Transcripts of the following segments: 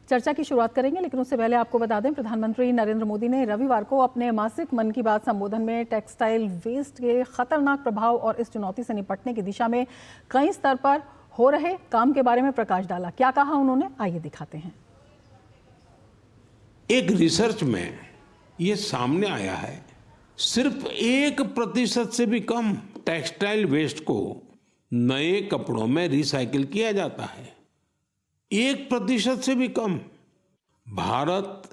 चर्चा की शुरुआत करेंगे, लेकिन उससे पहले आपको बता दें प्रधानमंत्री नरेंद्र मोदी ने रविवार को अपने मासिक मन की बात संबोधन में टेक्सटाइल वेस्ट के खतरनाक प्रभाव और इस चुनौती से निपटने की दिशा में कई स्तर पर हो रहे काम के बारे में प्रकाश डाला। क्या कहा उन्होंने, आइए दिखाते हैं। एक रिसर्च में ये सामने आया है, सिर्फ 1% से भी कम टेक्सटाइल वेस्ट को नए कपड़ों में रिसाइकिल किया जाता है। 1% से भी कम। भारत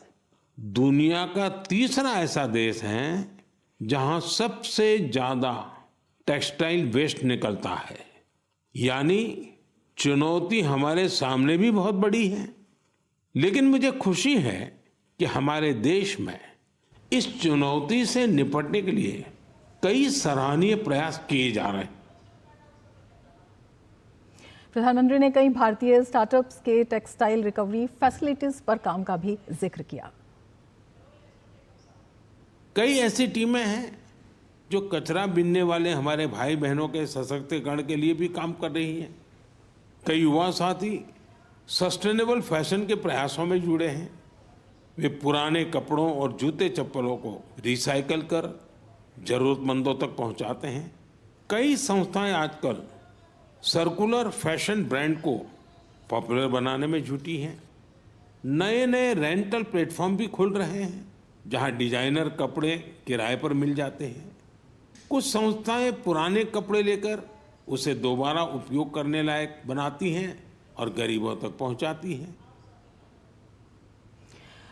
दुनिया का तीसरा ऐसा देश है जहां सबसे ज्यादा टेक्सटाइल वेस्ट निकलता है। यानी चुनौती हमारे सामने भी बहुत बड़ी है, लेकिन मुझे खुशी है कि हमारे देश में इस चुनौती से निपटने के लिए कई सराहनीय प्रयास किए जा रहे हैं। प्रधानमंत्री ने कई भारतीय स्टार्टअप्स के टेक्सटाइल रिकवरी फैसिलिटीज पर काम का भी जिक्र किया। कई ऐसी टीमें हैं जो कचरा बीनने वाले हमारे भाई बहनों के सशक्तिकरण के लिए भी काम कर रही हैं। कई युवा साथी सस्टेनेबल फैशन के प्रयासों में जुड़े हैं। वे पुराने कपड़ों और जूते चप्पलों को रिसाइकल कर जरूरतमंदों तक पहुंचाते हैं। कई संस्थाएं आजकल सर्कुलर फैशन ब्रांड को पॉपुलर बनाने में जुटी हैं। नए नए रेंटल प्लेटफॉर्म भी खुल रहे हैं जहां डिजाइनर कपड़े किराए पर मिल जाते हैं। कुछ संस्थाएं पुराने कपड़े लेकर उसे दोबारा उपयोग करने लायक बनाती हैं और गरीबों तक पहुंचाती हैं।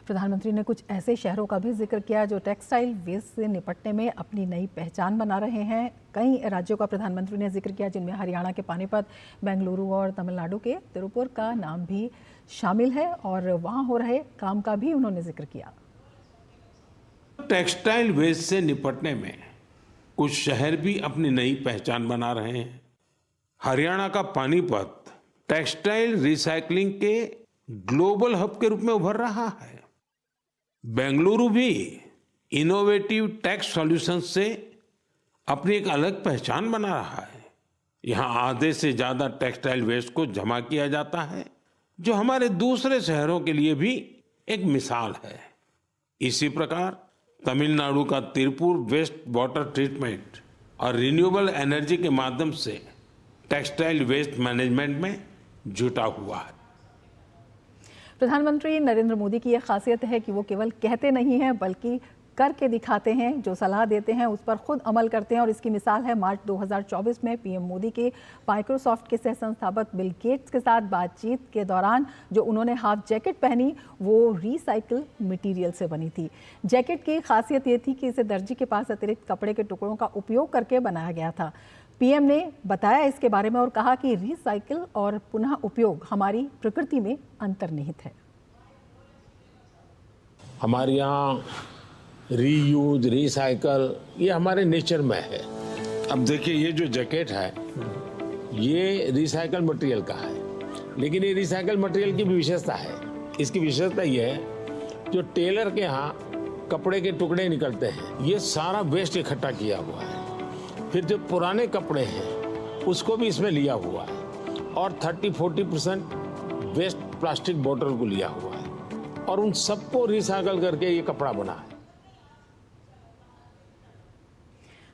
प्रधानमंत्री ने कुछ ऐसे शहरों का भी जिक्र किया जो टेक्सटाइल वेस्ट से निपटने में अपनी नई पहचान बना रहे हैं। कई राज्यों का प्रधानमंत्री ने जिक्र किया जिनमें हरियाणा के पानीपत, बेंगलुरु और तमिलनाडु के तिरुपुर का नाम भी शामिल है और वहां हो रहे काम का भी उन्होंने जिक्र किया। टेक्सटाइल वेस्ट से निपटने में कुछ शहर भी अपनी नई पहचान बना रहे हैं। हरियाणा का पानीपत टेक्सटाइल रिसाइकलिंग के ग्लोबल हब के रूप में उभर रहा है। बेंगलुरु भी इनोवेटिव टेक्स सॉल्यूशंस से अपनी एक अलग पहचान बना रहा है। यहाँ आधे से ज्यादा टेक्सटाइल वेस्ट को जमा किया जाता है, जो हमारे दूसरे शहरों के लिए भी एक मिसाल है। इसी प्रकार तमिलनाडु का तिरुपुर वेस्ट वाटर ट्रीटमेंट और रिन्यूएबल एनर्जी के माध्यम से टेक्सटाइल वेस्ट मैनेजमेंट में जुटा हुआ है। प्रधानमंत्री नरेंद्र मोदी की यह खासियत है कि वो केवल कहते नहीं हैं बल्कि करके दिखाते हैं। जो सलाह देते हैं उस पर खुद अमल करते हैं और इसकी मिसाल है मार्च 2024 में पीएम मोदी के माइक्रोसॉफ्ट के सह संस्थापक बिल गेट्स के साथ बातचीत के दौरान जो उन्होंने हाफ जैकेट पहनी वो रिसाइकिल मटेरियल से बनी थी। जैकेट की खासियत ये थी कि इसे दर्जी के पास अतिरिक्त कपड़े के टुकड़ों का उपयोग करके बनाया गया था। पीएम ने बताया इसके बारे में और कहा कि रिसाइकिल और पुनः उपयोग हमारी प्रकृति में अंतर्निहित है। हमारे यहाँ रीयूज, रिसाइकल ये हमारे नेचर में है। अब देखिए ये जो जैकेट है ये रिसाइकल मटेरियल का है, लेकिन ये रिसाइकल मटेरियल की भी विशेषता है। इसकी विशेषता ये है जो टेलर के यहाँ कपड़े के टुकड़े निकलते हैं ये सारा वेस्ट इकट्ठा किया हुआ है। फिर जो पुराने कपड़े हैं उसको भी इसमें लिया हुआ है और 30-40% वेस्ट प्लास्टिक बोतल को लिया हुआ है और उन सबको रिसाइकल करके ये कपड़ा बना है।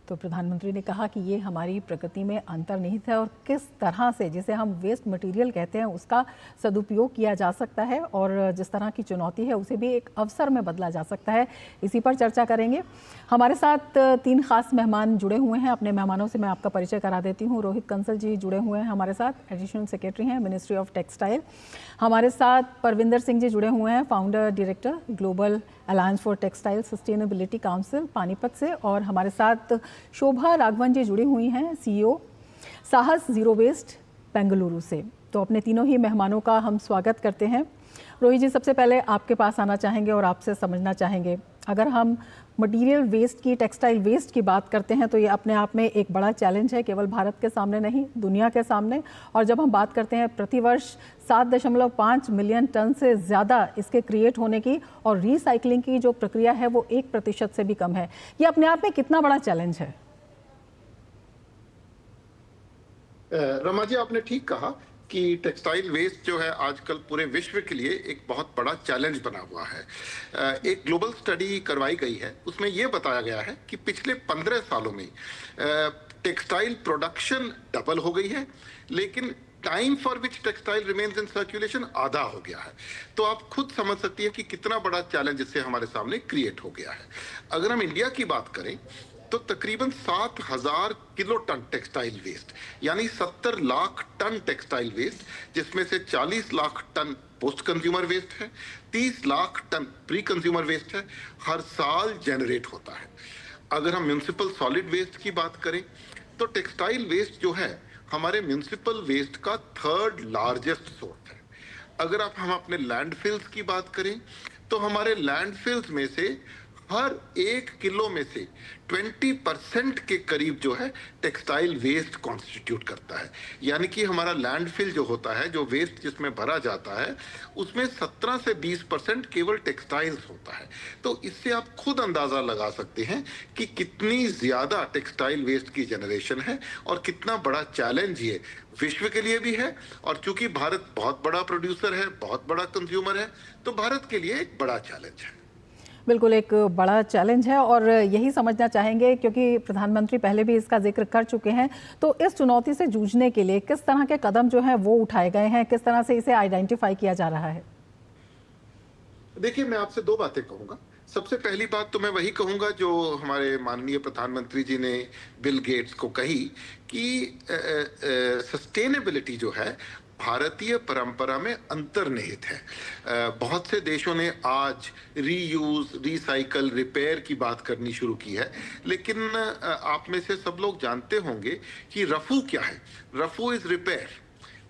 तो प्रधानमंत्री ने कहा कि ये हमारी प्रकृति में अंतर्निहित है और किस तरह से जिसे हम वेस्ट मटेरियल कहते हैं उसका सदुपयोग किया जा सकता है और जिस तरह की चुनौती है उसे भी एक अवसर में बदला जा सकता है। इसी पर चर्चा करेंगे। हमारे साथ 3 खास मेहमान जुड़े हुए हैं। अपने मेहमानों से मैं आपका परिचय करा देती हूँ। रोहित कंसल जी जुड़े हुए हैं हमारे साथ, एडिशनल सेक्रेटरी हैं मिनिस्ट्री ऑफ टेक्सटाइल। हमारे साथ परविंदर सिंह जी जुड़े हुए हैं, founder director global alliance for textile sustainability council Panipat से। और हमारे साथ शोभा राघवन जी जुड़ी हुई हैं, सीईओ साहस जीरो वेस्ट बेंगलुरु से। तो अपने तीनों ही मेहमानों का हम स्वागत करते हैं। रोहित जी, सबसे पहले आपके पास आना चाहेंगे और आपसे समझना चाहेंगे, अगर हम मटेरियल वेस्ट की, टेक्सटाइल वेस्ट की बात करते हैं तो ये अपने आप में एक बड़ा चैलेंज है, केवल भारत के सामने नहीं दुनिया के सामने। और जब हम बात करते हैं प्रतिवर्ष 7.5 मिलियन टन से ज़्यादा इसके क्रिएट होने की और रिसाइकलिंग की जो प्रक्रिया है वो 1% से भी कम है, ये अपने आप में कितना बड़ा चैलेंज है? रमा जी, आपने ठीक कहा। कि टेक्सटाइल वेस्ट जो है आजकल पूरे विश्व के लिए एक बहुत बड़ा चैलेंज बना हुआ है। एक ग्लोबल स्टडी करवाई गई है, उसमें यह बताया गया है कि पिछले 15 सालों में टेक्सटाइल प्रोडक्शन डबल हो गई है, लेकिन time for which textile remains in circulation आधा हो गया है। तो आप खुद समझ सकती हैं कि कितना बड़ा चैलेंज इससे हमारे सामने क्रिएट हो गया है। अगर हम इंडिया की बात करें तो तकरीबन 7,000 किलो टन टेक्सटाइल वेस्ट, यानी 70 लाख टन टेक्सटाइल वेस्ट, जिसमें से 40 lakh ton post consumer waste है, 30 lakh ton pre consumer waste है, हर साल जनरेट होता है। अगर हम म्युनिसिपल सॉलिड वेस्ट की बात करें तो टेक्सटाइल वेस्ट जो है हमारे म्युनिसिपल वेस्ट का 3rd लार्जेस्ट सोर्स है। अगर हम अपने लैंडफिल्स की बात करें तो हमारे लैंडफिल्स में से हर 1 किलो में से 20% के करीब जो है टेक्सटाइल वेस्ट कॉन्स्टिट्यूट करता है। यानी कि हमारा लैंडफिल जो होता है, जो वेस्ट जिसमें भरा जाता है, उसमें 17 से 20% केवल टेक्सटाइल्स होता है। तो इससे आप खुद अंदाजा लगा सकते हैं कि कितनी ज्यादा टेक्सटाइल वेस्ट की जनरेशन है और कितना बड़ा चैलेंज ये विश्व के लिए भी है। और चूंकि भारत बहुत बड़ा प्रोड्यूसर है, बहुत बड़ा कंज्यूमर है, तो भारत के लिए एक बड़ा चैलेंज है। बिल्कुल एक बड़ा चैलेंज है और यही समझना चाहेंगे, क्योंकि प्रधानमंत्री पहले भी इसका जिक्र कर चुके हैं, तो इस चुनौती से जूझने के लिए किस तरह के कदम जो हैं वो उठाए गए हैं, किस तरह से इसे आइडेंटिफाई किया जा रहा है? देखिए, मैं आपसे 2 बातें कहूंगा। सबसे पहली बात तो मैं वही कहूंगा जो हमारे माननीय प्रधानमंत्री जी ने बिल गेट्स को कही कि सस्टेनेबिलिटी जो है भारतीय परंपरा में अंतर्निहित है। बहुत से देशों ने आज रीयूज, रिसाइकल, रिपेयर की बात करनी शुरू की है, लेकिन आप में से सब लोग जानते होंगे कि रफू क्या है। रफू इज रिपेयर।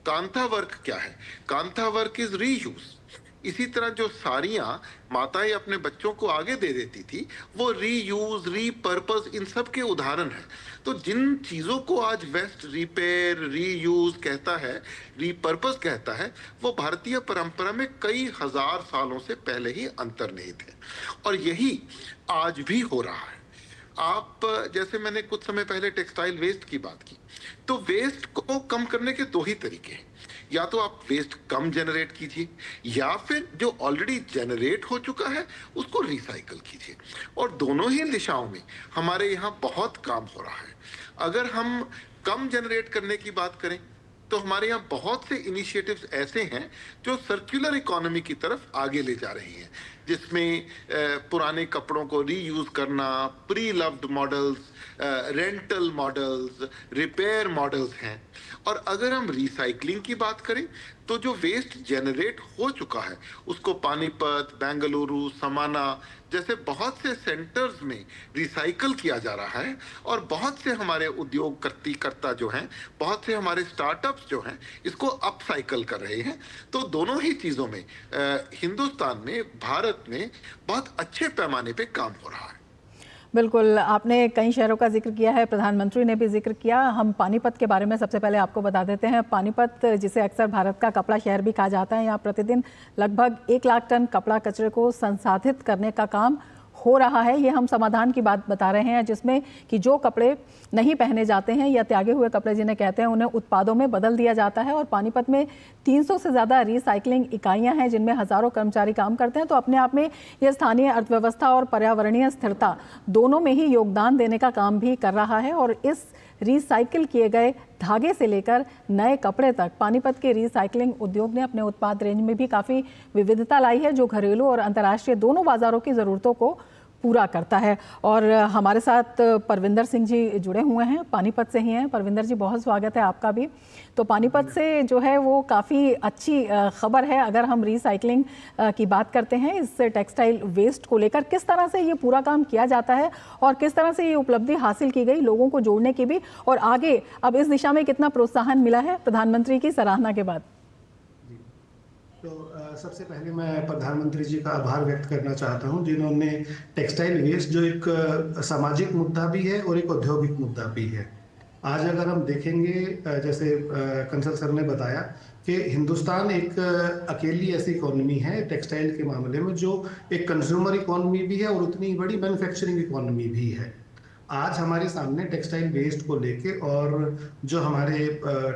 कांथा वर्क क्या है? Kantha work is reuse. इसी तरह जो साड़ियां माताएं अपने बच्चों को आगे दे देती थी, वो रीयूज, रीपर्पस, इन सब के उदाहरण हैं। तो जिन चीजों को आज वेस्ट रिपेयर, रीयूज कहता है, रीपर्पस कहता है, वो भारतीय परंपरा में कई हजार सालों से पहले ही अंतर्निहित है और यही आज भी हो रहा है। आप जैसे मैंने कुछ समय पहले टेक्सटाइल वेस्ट की बात की, तो वेस्ट को कम करने के 2 ही तरीके हैं। या तो आप वेस्ट कम जनरेट कीजिए, या फिर जो ऑलरेडी जनरेट हो चुका है उसको रिसाइकल कीजिए। और दोनों ही दिशाओं में हमारे यहाँ बहुत काम हो रहा है। अगर हम कम जनरेट करने की बात करें तो हमारे यहाँ बहुत से इनिशिएटिव्स ऐसे हैं जो सर्कुलर इकोनॉमी की तरफ आगे ले जा रही हैं, जिसमें पुराने कपड़ों को रीयूज करना, pre loved models, rental models, repair models हैं। और अगर हम रिसाइकलिंग की बात करें तो जो वेस्ट जनरेट हो चुका है उसको पानीपत, बेंगलुरु, समाना जैसे बहुत से सेंटर्स में रिसाइकल किया जा रहा है। और बहुत से हमारे उद्योगकर्ता जो हैं, बहुत से हमारे स्टार्टअप्स जो हैं, इसको अपसाइकल कर रहे हैं। तो दोनों ही चीज़ों में हिंदुस्तान में, भारत में बहुत अच्छे पैमाने पे काम हो रहा है। बिल्कुल, आपने कई शहरों का जिक्र किया है, प्रधानमंत्री ने भी जिक्र किया। हम पानीपत के बारे में सबसे पहले आपको बता देते हैं। पानीपत, जिसे अक्सर भारत का कपड़ा शहर भी कहा जाता है, यहाँ प्रतिदिन लगभग 1 लाख टन कपड़ा कचरे को संसाधित करने का काम हो रहा है। ये हम समाधान की बात बता रहे हैं, जिसमें कि जो कपड़े नहीं पहने जाते हैं या त्यागे हुए कपड़े जिन्हें कहते हैं, उन्हें उत्पादों में बदल दिया जाता है। और पानीपत में 300 से ज़्यादा रिसाइकलिंग इकाइयां हैं, जिनमें हज़ारों कर्मचारी काम करते हैं। तो अपने आप में ये स्थानीय अर्थव्यवस्था और पर्यावरणीय स्थिरता दोनों में ही योगदान देने का काम भी कर रहा है। और इस रिसाइकिल किए गए धागे से लेकर नए कपड़े तक पानीपत के रिसाइकलिंग उद्योग ने अपने उत्पाद रेंज में भी काफ़ी विविधता लाई है, जो घरेलू और अंतर्राष्ट्रीय दोनों बाजारों की ज़रूरतों को पूरा करता है। और हमारे साथ परविंदर सिंह जी जुड़े हुए हैं, पानीपत से ही हैं। परविंदर जी, बहुत स्वागत है आपका भी। तो पानीपत से जो है वो काफ़ी अच्छी खबर है। अगर हम रिसाइकलिंग की बात करते हैं, इस टेक्सटाइल वेस्ट को लेकर किस तरह से ये पूरा काम किया जाता है और किस तरह से ये उपलब्धि हासिल की गई लोगों को जोड़ने की भी, और आगे अब इस दिशा में कितना प्रोत्साहन मिला है प्रधानमंत्री की सराहना के बाद? तो सबसे पहले मैं प्रधानमंत्री जी का आभार व्यक्त करना चाहता हूं, जिन्होंने टेक्सटाइल वेस्ट, जो एक सामाजिक मुद्दा भी है और एक औद्योगिक मुद्दा भी है। आज अगर हम देखेंगे, जैसे कंसल सर ने बताया कि हिंदुस्तान एक अकेली ऐसी इकोनॉमी है टेक्सटाइल के मामले में, जो एक कंज्यूमर इकोनॉमी भी है और उतनी बड़ी मैन्युफैक्चरिंग इकोनॉमी भी है। आज हमारे सामने टेक्सटाइल वेस्ट को लेके और जो हमारे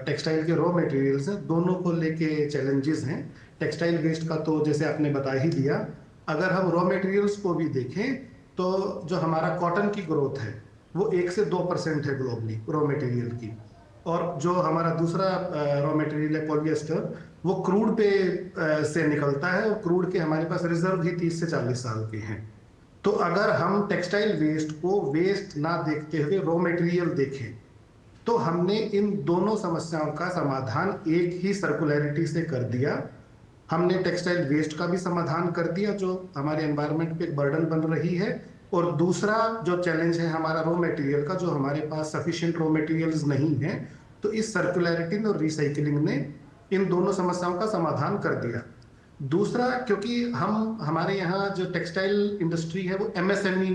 टेक्सटाइल के रॉ मटेरियल्स हैं दोनों को लेके चैलेंजेस हैं। टेक्सटाइल वेस्ट का तो जैसे आपने बता ही दिया। अगर हम रॉ मटेरियल्स को भी देखें तो जो हमारा कॉटन की ग्रोथ है वो 1 से 2% है ग्लोबली रॉ मटेरियल की, और जो हमारा दूसरा रॉ मटेरियल है पॉलिएस्टर वो क्रूड पे से निकलता है, और क्रूड के हमारे पास रिजर्व ही 30 से 40 साल के हैं। तो अगर हम टेक्सटाइल वेस्ट को वेस्ट ना देखते हुए रॉ मटेरियल देखें तो हमने इन दोनों समस्याओं का समाधान एक ही सर्कुलरिटी से कर दिया। हमने टेक्सटाइल वेस्ट का भी समाधान कर दिया जो हमारे एनवायरनमेंट पे एक बर्डन बन रही है, और दूसरा जो चैलेंज है हमारा रॉ मटेरियल का, जो हमारे पास सफिशिएंट रॉ मटेरियल्स नहीं है, तो इस सर्कुलरिटी और रिसाइकलिंग ने इन दोनों समस्याओं का समाधान कर दिया। दूसरा, क्योंकि हमारे यहाँ जो टेक्सटाइल इंडस्ट्री है वो एमएसएमई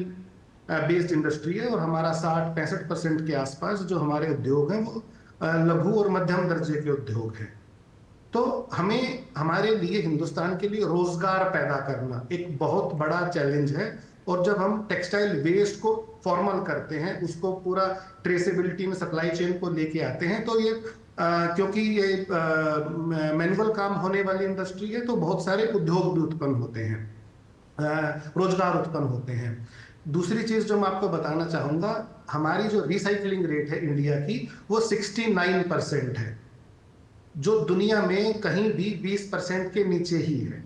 बेस्ड इंडस्ट्री है, और हमारा 60-65% के आसपास जो हमारे उद्योग हैं वो लघु और मध्यम दर्जे के उद्योग हैं। तो हमें हमारे लिए हिंदुस्तान के लिए रोजगार पैदा करना एक बहुत बड़ा चैलेंज है, और जब हम टेक्सटाइल वेस्ट को फॉर्मल करते हैं, उसको पूरा ट्रेसेबिलिटी में सप्लाई चेन को लेके आते हैं, तो ये क्योंकि ये मैनुअल काम होने वाली इंडस्ट्री है तो बहुत सारे उद्योग भी उत्पन्न होते हैं, रोजगार उत्पन्न होते हैं। दूसरी चीज जो मैं आपको बताना चाहूंगा, हमारी जो रिसाइकलिंग रेट है इंडिया की वो 69% है, जो दुनिया में कहीं भी 20% के नीचे ही है।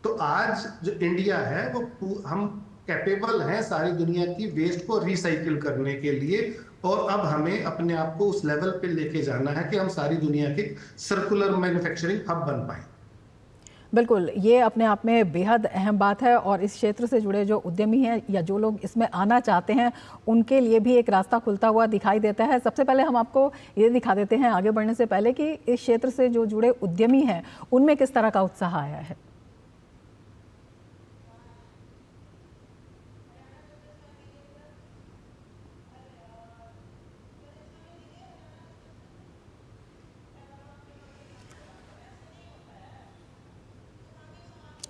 तो आज जो इंडिया है वो हम कैपेबल हैं सारी दुनिया की वेस्ट को रिसाइकिल करने के लिए, और अब हमें अपने आप को उस लेवल पे लेके जाना है कि हम सारी दुनिया के सर्कुलर मैन्युफैक्चरिंग हब बन पाए। बिल्कुल, ये अपने आप में बेहद अहम बात है, और इस क्षेत्र से जुड़े जो उद्यमी हैं या जो लोग इसमें आना चाहते हैं उनके लिए भी एक रास्ता खुलता हुआ दिखाई देता है। सबसे पहले हम आपको ये दिखा देते हैं आगे बढ़ने से पहले कि इस क्षेत्र से जो जुड़े उद्यमी हैं उनमें किस तरह का उत्साह आया है।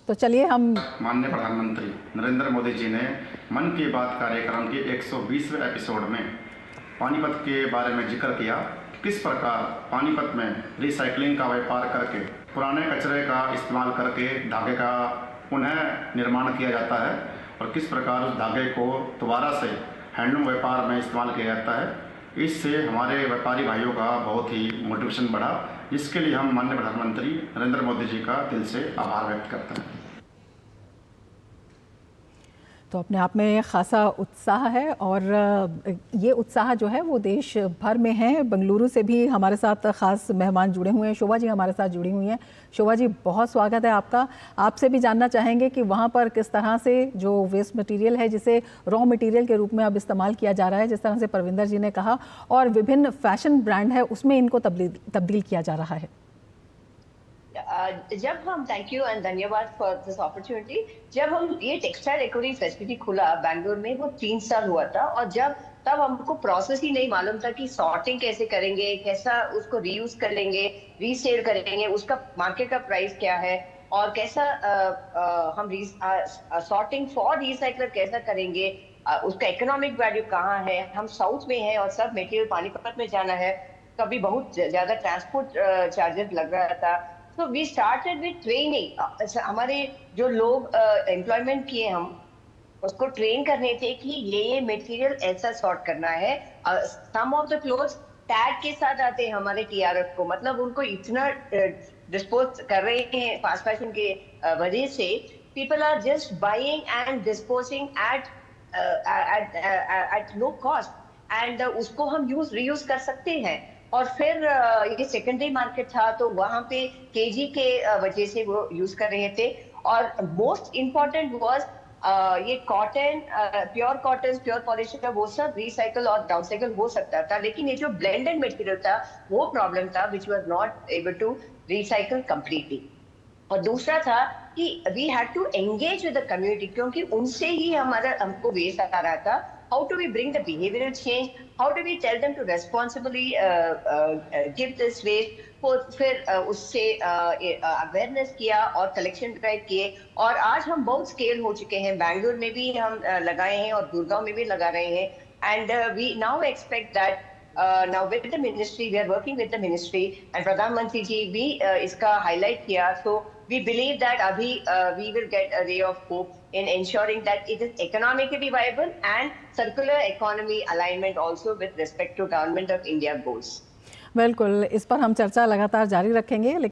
तो चलिए हम माननीय प्रधानमंत्री नरेंद्र मोदी जी ने मन की बात कार्यक्रम के 120वें एपिसोड में पानीपत के बारे में जिक्र किया। किस प्रकार पानीपत में रिसाइकलिंग का व्यापार करके पुराने कचरे का इस्तेमाल करके धागे का पुनः निर्माण किया जाता है, और किस प्रकार उस धागे को दोबारा से हैंडलूम व्यापार में इस्तेमाल किया जाता है। इससे हमारे व्यापारी भाइयों का बहुत ही मोटिवेशन बढ़ा, जिसके लिए हम माननीय प्रधानमंत्री नरेंद्र मोदी जी का दिल से आभार व्यक्त करते हैं। तो अपने आप में खासा उत्साह है, और ये उत्साह जो है वो देश भर में है। बेंगलुरु से भी हमारे साथ खास मेहमान जुड़े हुए हैं, शोभा जी हमारे साथ जुड़ी हुई हैं। शोभा जी, बहुत स्वागत है आपका। आपसे भी जानना चाहेंगे कि वहाँ पर किस तरह से जो वेस्ट मटेरियल है जिसे रॉ मटेरियल के रूप में अब इस्तेमाल किया जा रहा है, जिस तरह से परविंदर जी ने कहा, और विभिन्न फैशन ब्रांड है उसमें इनको तब्दील किया जा रहा है। जब हम थैंक यू एंड धन्यवाद फॉर दिस अपॉर्चुनिटी। जब हम ये टेक्सटाइल इकोनॉमी फैसिलिटी खुला बेंगलुरु में वो 3 साल हुआ था, और तब हमको प्रोसेस ही नहीं मालूम था कि सॉर्टिंग कैसे करेंगे, कैसा उसको रीयूज कर लेंगे, रीसेल करेंगे, उसका मार्केट का प्राइस क्या है, और कैसा हम सॉर्टिंग फॉर रिसाइकलर कैसा करेंगे, उसका इकोनॉमिक वैल्यू कहाँ है। हम साउथ में हैं और सब मटेरियल पानीपत में जाना है, कभी बहुत ज्यादा ट्रांसपोर्ट चार्जेस लग रहा था। So we started with training. हमारे जो लोग एम्प्लॉयमेंट किए हम उसको ट्रेन करने थे कि ये मटेरियल ऐसा सॉर्ट करना है। सम ऑफ द क्लोथ्स टैग के साथ आते हैं हमारे टीआरएफ को, मतलब उनको इतना डिस्पोज कर रहे हैं फास्ट फैशन के वजह से, people are just buying and disposing at low cost, and उसको हम रीयूज कर सकते हैं। और फिर ये सेकेंडरी मार्केट था तो वहां पे केजी के वजह से वो यूज कर रहे थे। और मोस्ट इम्पॉर्टेंट वाज ये cotton, pure cotton, pure polyester, वो सब रिसाइकल और डाउनसाइकल हो सकता था, लेकिन ये जो ब्लेंडेड मटेरियल था वो प्रॉब्लम था, which was not able to recycle completely. और दूसरा था कि we had to engage with the community, क्योंकि उनसे ही हमको वेस्ट आ रहा था। How do we bring the behavioral change? How do we tell them to responsibly give this waste? फिर उससे अवेयरनेस किया और कलेक्शन ड्राइव किए, और आज हम बहुत स्केल हो चुके हैं। बेंगलुरु में भी हम लगाए हैं और गुड़गांव में भी लगा रहे हैं। And we now expect that now with the ministry, we are working with the ministry, and Pradhan Mantri ji भी इसका highlight किया. So we believe that अभी we will get a ray of hope in ensuring that it is economically viable and circular economy alignment also with respect to Government of India goals. बिल्कुल, इस पर हम चर्चा लगातार जारी रखेंगे।